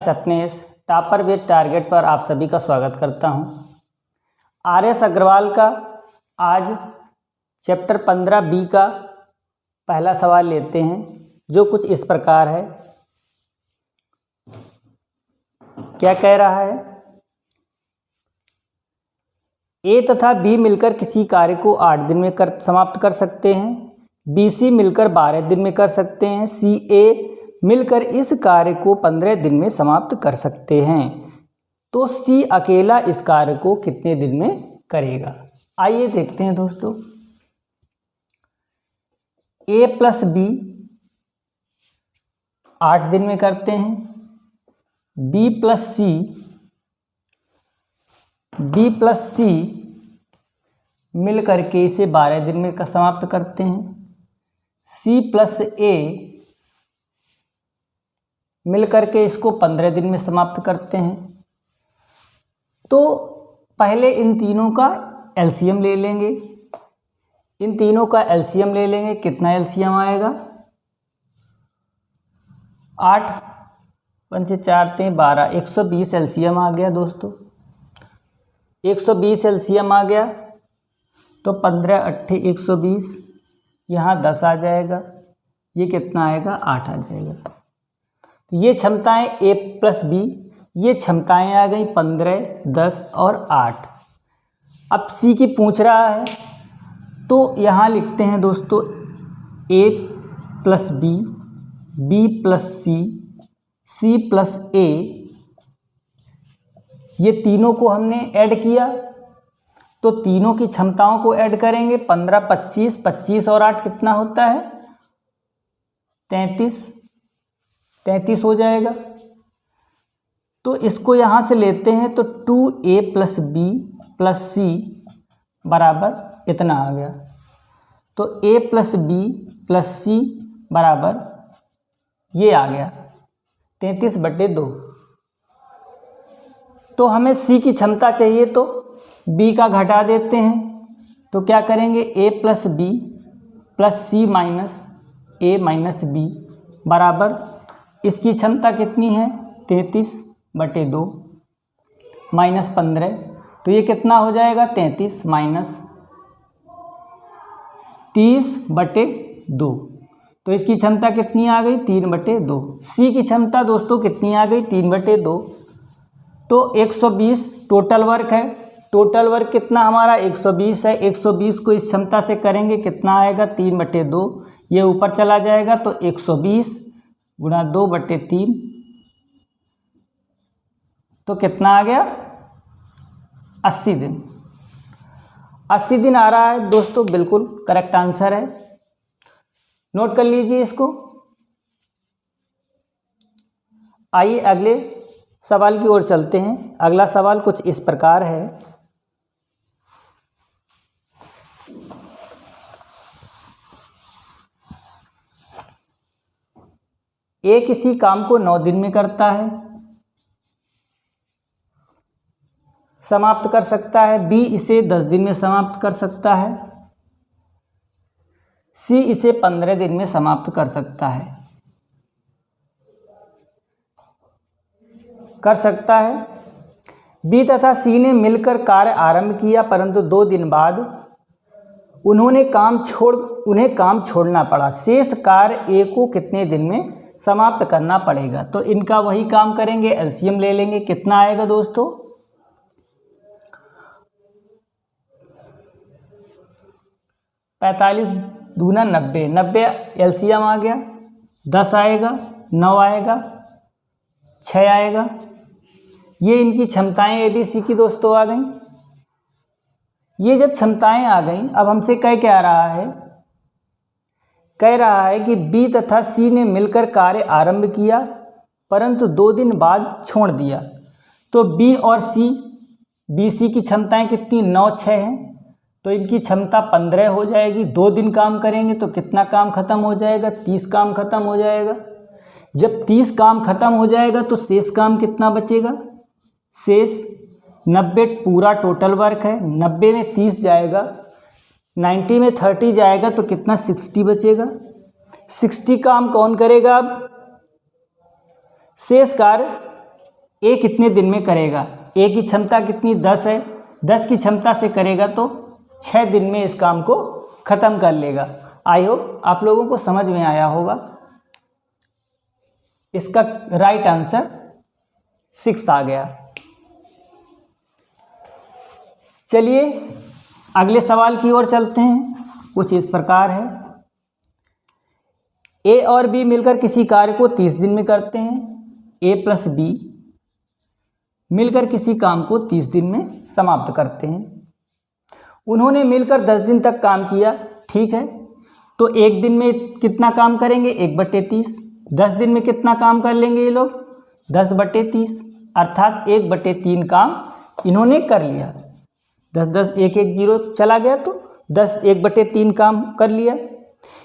अपने इस topper with target पर आप सभी का स्वागत करता हूं। आर.एस. अग्रवाल का आज चैप्टर 15B का पहला सवाल लेते हैं, जो कुछ इस प्रकार है। क्या कह रहा है? ए तथा बी मिलकर किसी कार्य को 8 दिन में समाप्त कर सकते हैं। बी सी मिलकर 12 दिन में कर सकते हैं। सी ए मिलकर इस कार्य को 15 दिन में समाप्त कर सकते हैं। तो सी अकेला इस कार्य को कितने दिन में करेगा? आइए देखते हैं दोस्तों। ए प्लस बी 8 दिन में करते हैं। बी प्लस सी मिल करके इसे 12 दिन में समाप्त करते हैं। सी प्लस ए मिल करके इसको 15 दिन में समाप्त करते हैं। तो पहले इन तीनों का एलसीएम ले लेंगे। कितना एलसीएम आएगा? 8 पंचे 4 ते 12, 120 एलसीएम आ गया दोस्तों। 120 एलसीएम आ गया तो 15 8 120, यहाँ 10 आ जाएगा। ये कितना आएगा? 8 आ जाएगा। तो ये क्षमताएं ए प्लस बी, ये क्षमताएं आ गई 15, 10 और 8। अब सी की पूछ रहा है, तो यहाँ लिखते हैं दोस्तों ए प्लस बी, बी प्लस सी, सी प्लस ए। ये तीनों को हमने ऐड किया, तो तीनों की क्षमताओं को ऐड करेंगे। 15 25, 25 और 8 कितना होता है? 33 हो जाएगा। तो इसको यहाँ से लेते हैं तो 2a प्लस बी प्लस सी बराबर इतना आ गया। तो a प्लस बी प्लस सी बराबर ये आ गया 33/2। तो हमें c की क्षमता चाहिए, तो b का घटा देते हैं। तो क्या करेंगे? a plus B plus C minus a minus B बराबर इसकी क्षमता कितनी है? 33/2 माइनस 15। तो ये कितना हो जाएगा? 33 माइनस 30/2। तो इसकी क्षमता कितनी आ गई? 3/2। सी की क्षमता दोस्तों कितनी आ गई? 3/2। तो 120 टोटल वर्क है। टोटल वर्क कितना हमारा? 120 है। 120 को इस क्षमता से करेंगे, कितना आएगा? 3/2। ये ऊपर चला जाएगा, तो 120 गुणा 2/3, तो कितना आ गया? 80 दिन। 80 दिन आ रहा है दोस्तों, बिल्कुल करेक्ट आंसर है। नोट कर लीजिए इसको। आइए अगले सवाल की ओर चलते हैं। अगला सवाल कुछ इस प्रकार है। ए किसी काम को 9 दिन में करता है, समाप्त कर सकता है। बी इसे 10 दिन में समाप्त कर सकता है। सी इसे 15 दिन में समाप्त कर सकता है। बी तथा सी ने मिलकर कार्य आरंभ किया, परंतु 2 दिन बाद उन्हें काम छोड़ना पड़ा। शेष कार्य ए को कितने दिन में समाप्त करना पड़ेगा? तो इनका वही काम करेंगे, एलसीएम ले लेंगे। कितना आएगा दोस्तों? 45 दूना 90, 90 एलसीएम आ गया। 10 आएगा, 9 आएगा, 6 आएगा। ये इनकी क्षमताएं एबीसी की दोस्तों आ गई। ये जब क्षमताएं आ गई, अब हमसे क्या रहा है? कह रहा है कि बी तथा सी ने मिलकर कार्य आरंभ किया, परंतु 2 दिन बाद छोड़ दिया। तो बी और सी, बी सी की क्षमताएं कितनी? 9 6 हैं। तो इनकी क्षमता 15 हो जाएगी। 2 दिन काम करेंगे तो कितना काम खत्म हो जाएगा? 30 काम खत्म हो जाएगा। जब 30 काम खत्म हो जाएगा तो शेष काम कितना बचेगा? शेष 90 पूरा टोटल वर्क है। 90 में 30 जाएगा, 90 में 30 जाएगा, तो कितना? 60 बचेगा। 60 काम कौन करेगा? अब शेष कार्य ए कितने दिन में करेगा। ए की क्षमता कितनी 10 है, 10 की क्षमता से करेगा तो 6 दिन में इस काम को ख़त्म कर लेगा। आई होप आप लोगों को समझ में आया होगा। इसका राइट आंसर 6 आ गया। चलिए अगले सवाल की ओर चलते हैं। कुछ इस प्रकार है, ए और बी मिलकर किसी कार्य को 30 दिन में करते हैं। ए प्लस बी मिलकर किसी काम को 30 दिन में समाप्त करते हैं। उन्होंने मिलकर 10 दिन तक काम किया, ठीक है। तो एक दिन में कितना काम करेंगे, 1/30। 10 दिन में कितना काम कर लेंगे ये लोग, 10/30, अर्थात 1/3 काम इन्होंने कर लिया। 10 10 1 1 0 चला गया, तो 10 1/3 काम कर लिया।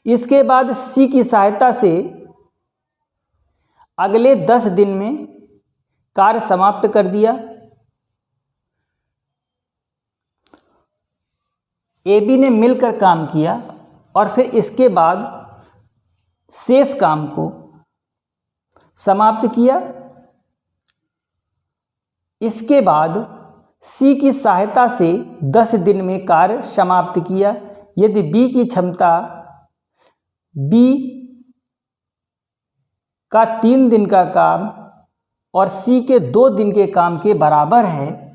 इसके बाद सी की सहायता से अगले 10 दिन में कार्य समाप्त कर दिया। ए बी ने मिलकर काम किया और फिर इसके बाद शेष काम को समाप्त किया। इसके बाद सी की सहायता से 10 दिन में कार्य समाप्त किया। यदि बी की क्षमता बी का 3 दिन का काम और सी के 2 दिन के काम के बराबर है।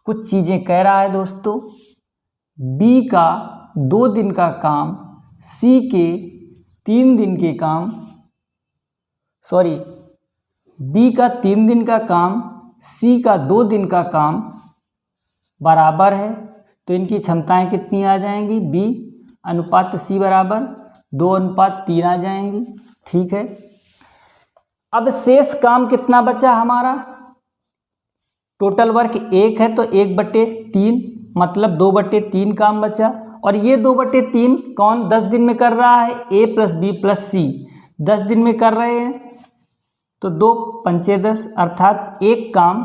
कुछ चीज़ें कह रहा है दोस्तों, बी का 2 दिन का काम सी के 3 दिन के काम, बी का 3 दिन का काम सी का 2 दिन का काम बराबर है। तो इनकी क्षमताएं कितनी आ जाएंगी, बी अनुपात सी बराबर 2:3 आ जाएंगी, ठीक है। अब शेष काम कितना बचा हमारा, टोटल वर्क 1 है तो 1/3 मतलब 2/3 काम बचा। और ये 2/3 कौन 10 दिन में कर रहा है, ए प्लस बी प्लस सी 10 दिन में कर रहे हैं। तो 2 पंचे 10 अर्थात एक काम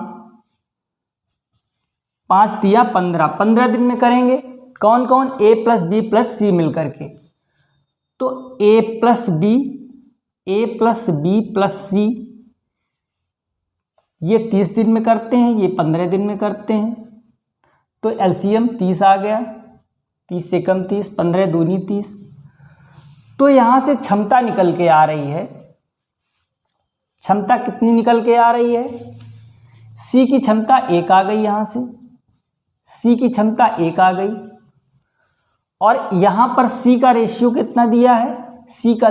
5 तिया 15 दिन में करेंगे। कौन कौन, ए प्लस बी प्लस सी मिलकर के। तो ए प्लस बी प्लस सी ये 30 दिन में करते हैं, ये 15 दिन में करते हैं। तो एलसीएम 30 आ गया, 30 से कम 30, 15 दूनी 30। तो यहाँ से क्षमता निकल के आ रही है। क्षमता कितनी निकल के आ रही है, सी की क्षमता 1 आ गई, यहाँ से सी की क्षमता 1 आ गई। और यहाँ पर सी का रेशियो कितना दिया है, सी का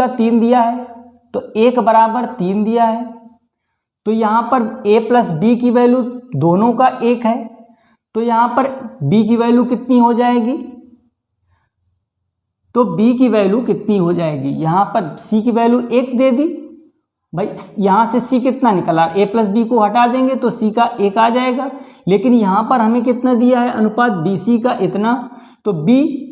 3 दिया है, तो 1 बराबर 3 दिया है। तो यहाँ पर ए प्लस बी की वैल्यू दोनों का 1 है, तो यहाँ पर बी की वैल्यू कितनी हो जाएगी, तो बी की वैल्यू कितनी हो जाएगी, यहाँ पर सी की वैल्यू 1 दे दी भाई। यहाँ से सी कितना निकला, ए प्लस बी को हटा देंगे तो सी का 1 आ जाएगा। लेकिन यहाँ पर हमें कितना दिया है, अनुपात बी सी का इतना, तो बी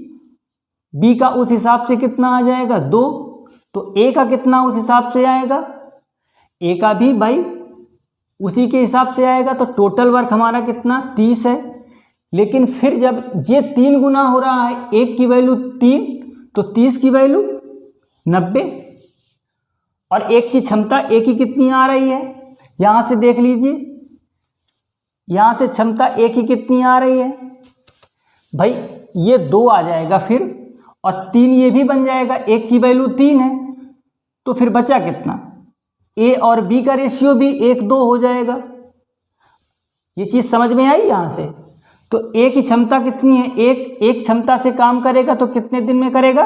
का उस हिसाब से कितना आ जाएगा 2, तो ए का कितना उस हिसाब से आएगा, ए का भी भाई उसी के हिसाब से आएगा। तो टोटल वर्क हमारा कितना 30 है। लेकिन फिर जब ये 3 गुना हो रहा है, 1 की वैल्यू 3 तो 30 की वैल्यू 90 और 1 की क्षमता 1 की कितनी आ रही है, यहाँ से देख लीजिए, यहाँ से क्षमता 1 की कितनी आ रही है भाई, ये 2 आ जाएगा फिर, और 3 ये भी बन जाएगा, 1 की वैल्यू 3 है। तो फिर बचा कितना, ए और बी का रेशियो भी 1:2 हो जाएगा। ये चीज़ समझ में आई यहाँ से। तो ए की क्षमता कितनी है, एक क्षमता से काम करेगा तो कितने दिन में करेगा,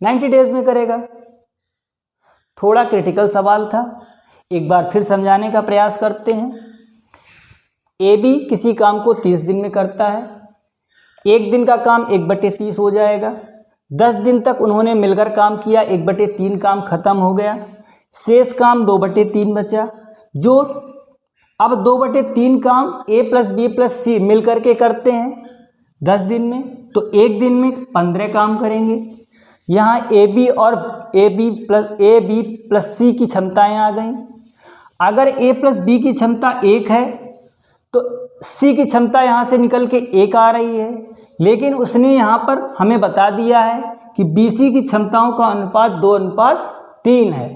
90 डेज में करेगा। थोड़ा क्रिटिकल सवाल था, एक बार फिर समझाने का प्रयास करते हैं। ए बी किसी काम को 30 दिन में करता है, एक दिन का काम 1/30 हो जाएगा। 10 दिन तक उन्होंने मिलकर काम किया, 1/3 काम खत्म हो गया, शेष काम 2/3 बचा। जो अब 2/3 काम ए प्लस बी प्लस सी मिलकर के करते हैं 10 दिन में, तो एक दिन में 15 काम करेंगे। यहाँ ए बी प्लस सी की क्षमताएं आ गई। अगर ए प्लस बी की क्षमता 1 है तो सी की क्षमता यहाँ से निकल के 1 आ रही है। लेकिन उसने यहाँ पर हमें बता दिया है कि BC की क्षमताओं का अनुपात 2:3 है।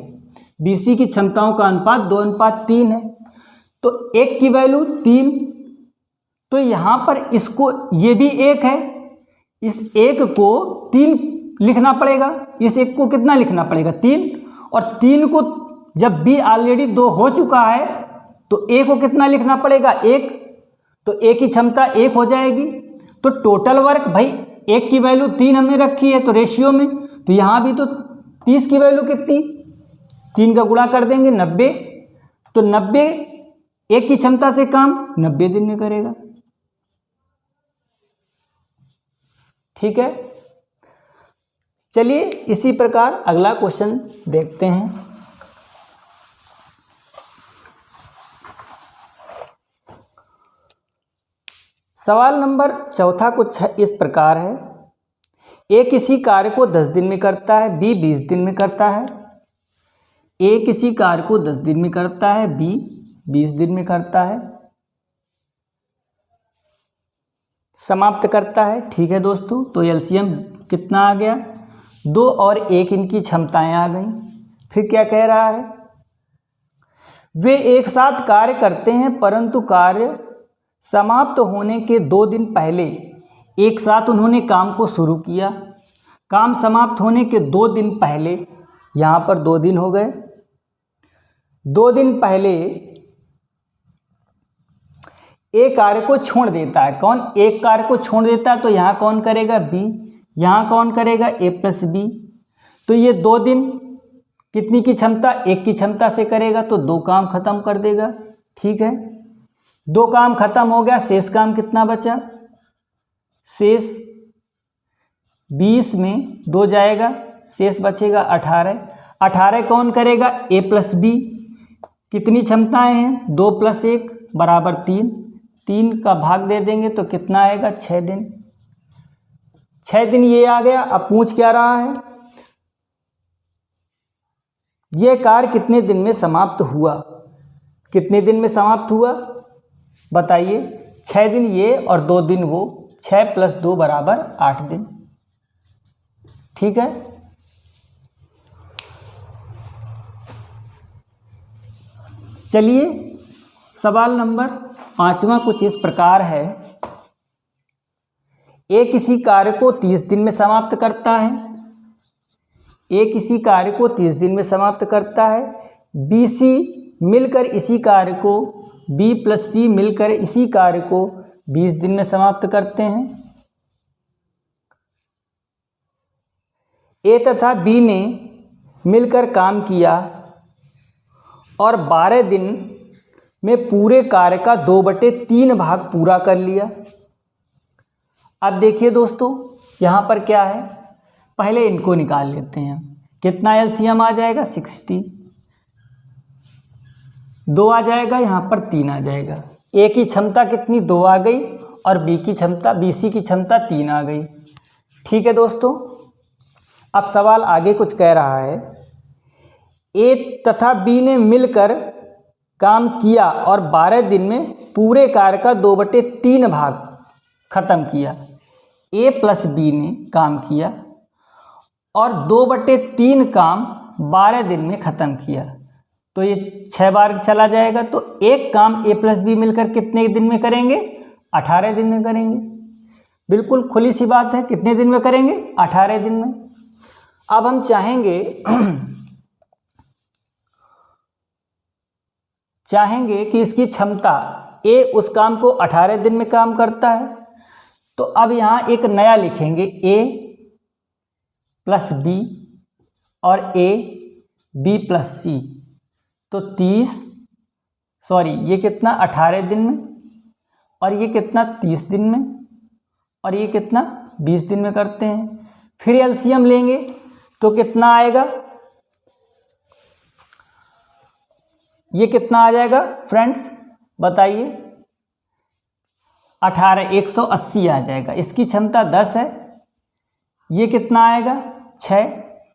BC की क्षमताओं का अनुपात 2:3 है। तो 1 की वैल्यू 3, तो यहाँ पर इसको, ये भी 1 है, इस 1 को 3 लिखना पड़ेगा। इस 1 को कितना लिखना पड़ेगा? 3। और 3 को जब B ऑलरेडी 2 हो चुका है तो A को कितना लिखना पड़ेगा? 1। तो A की क्षमता 1 हो जाएगी। तो टोटल वर्क भाई 1 की वैल्यू 3 हमने रखी है तो रेशियो में, तो यहाँ भी तो 30 की वैल्यू कितनी, 3 का गुणा कर देंगे 90। तो 90 1 की क्षमता से काम 90 दिन में करेगा। ठीक है, चलिए इसी प्रकार अगला क्वेश्चन देखते हैं। सवाल नंबर 4 कुछ इस प्रकार है। ए किसी कार्य को 10 दिन में करता है, बी 20 दिन में करता है। ए किसी कार्य को 10 दिन में करता है, बी 20 दिन में करता है, समाप्त करता है। ठीक है दोस्तों, तो एलसीएम कितना आ गया? 2 और 1 इनकी क्षमताएं आ गई। फिर क्या कह रहा है? वे एक साथ कार्य करते हैं परंतु कार्य समाप्त होने के 2 दिन पहले एक साथ उन्होंने काम को शुरू किया। काम समाप्त होने के 2 दिन पहले, यहाँ पर 2 दिन हो गए, 2 दिन पहले एक कार्य को छोड़ देता है। कौन? एक कार्य को छोड़ देता है, तो यहाँ कौन करेगा? बी। यहाँ कौन करेगा? ए प्लस बी। तो ये 2 दिन कितनी की क्षमता? 1 की क्षमता से करेगा, तो 2 काम खत्म कर देगा। ठीक है, 2 काम खत्म हो गया, शेष काम कितना बचा? शेष 20 में 2 जाएगा, शेष बचेगा 18। 18 कौन करेगा? ए प्लस बी। कितनी क्षमताएं हैं? 2 + 1 = 3। 3 का भाग दे देंगे तो कितना आएगा? 6 दिन। 6 दिन ये आ गया। अब पूछ क्या रहा है? यह कार्य कितने दिन में समाप्त हुआ? कितने दिन में समाप्त हुआ बताइए? 6 दिन ये और 2 दिन वो, 6 + 2 = 8 दिन। ठीक है, चलिए सवाल नंबर 5वां कुछ इस प्रकार है। ए किसी कार्य को 30 दिन में समाप्त करता है। ए किसी कार्य को 30 दिन में समाप्त करता है। बी सी मिलकर इसी कार्य को, बी + सी मिलकर इसी कार्य को 20 दिन में समाप्त करते हैं। ए तथा बी ने मिलकर काम किया और 12 दिन में पूरे कार्य का 2/3 भाग पूरा कर लिया। अब देखिए दोस्तों, यहाँ पर क्या है, पहले इनको निकाल लेते हैं। कितना एलसीएम आ जाएगा? 60। 2 आ जाएगा, यहाँ पर 3 आ जाएगा। ए की क्षमता कितनी? 2 आ गई और बी की क्षमता, BC की क्षमता 3 आ गई। ठीक है दोस्तों, अब सवाल आगे कुछ कह रहा है। ए तथा बी ने मिलकर काम किया और 12 दिन में पूरे कार्य का 2/3 भाग खत्म किया। ए + बी ने काम किया और 2/3 काम 12 दिन में ख़त्म किया, तो ये 6 बार चला जाएगा। तो एक काम ए + बी मिलकर कितने दिन में करेंगे? 18 दिन में करेंगे। बिल्कुल खुली सी बात है, कितने दिन में करेंगे? 18 दिन में। अब हम चाहेंगे कि इसकी क्षमता, ए उस काम को 18 दिन में काम करता है, तो अब यहाँ एक नया लिखेंगे, ए + बी और ए बी + सी। तो 30, ये कितना? 18 दिन में, और ये कितना? 30 दिन में, और ये कितना? 20 दिन में करते हैं। फिर एलसीएम लेंगे तो कितना आएगा? ये कितना आ जाएगा फ्रेंड्स बताइए? 18, 180 आ जाएगा। इसकी क्षमता 10 है, ये कितना आएगा? 6,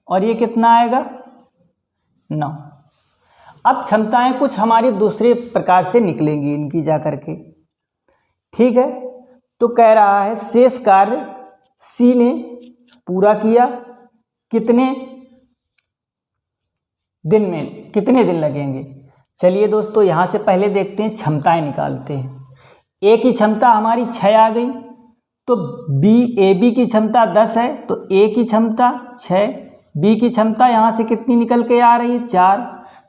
और ये कितना आएगा? 9। अब क्षमताएं कुछ हमारी दूसरे प्रकार से निकलेंगी इनकी जा करके। ठीक है, तो कह रहा है शेष कार्य सी ने पूरा किया कितने दिन लगेंगे। चलिए दोस्तों, यहाँ से पहले देखते हैं, क्षमताएं निकालते हैं। ए की क्षमता हमारी 6 आ गई, तो ए बी की क्षमता 10 है, तो ए की क्षमता 6, बी की क्षमता यहाँ से कितनी निकल के आ रही है 4,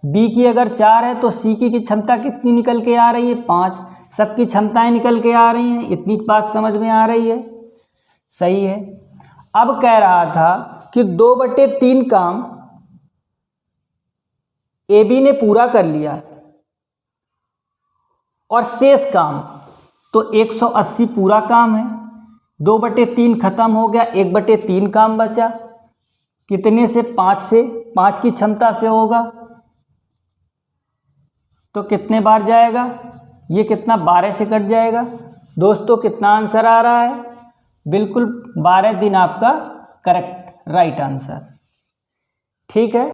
बी की अगर 4 है तो सी की क्षमता कितनी निकल के आ रही है 5। सबकी क्षमताएं निकल के आ रही हैं, इतनी बात समझ में आ रही है, सही है। अब कह रहा था कि 2/3 काम ए बी ने पूरा कर लिया और शेष काम तो 180 पूरा काम है, 2/3 खत्म हो गया, 1/3 काम बचा। कितने से? 5 की क्षमता से होगा, तो कितने बार जाएगा? ये कितना? 12 से कट जाएगा। दोस्तों कितना आंसर आ रहा है? बिल्कुल 12 दिन आपका करेक्ट राइट आंसर। ठीक है।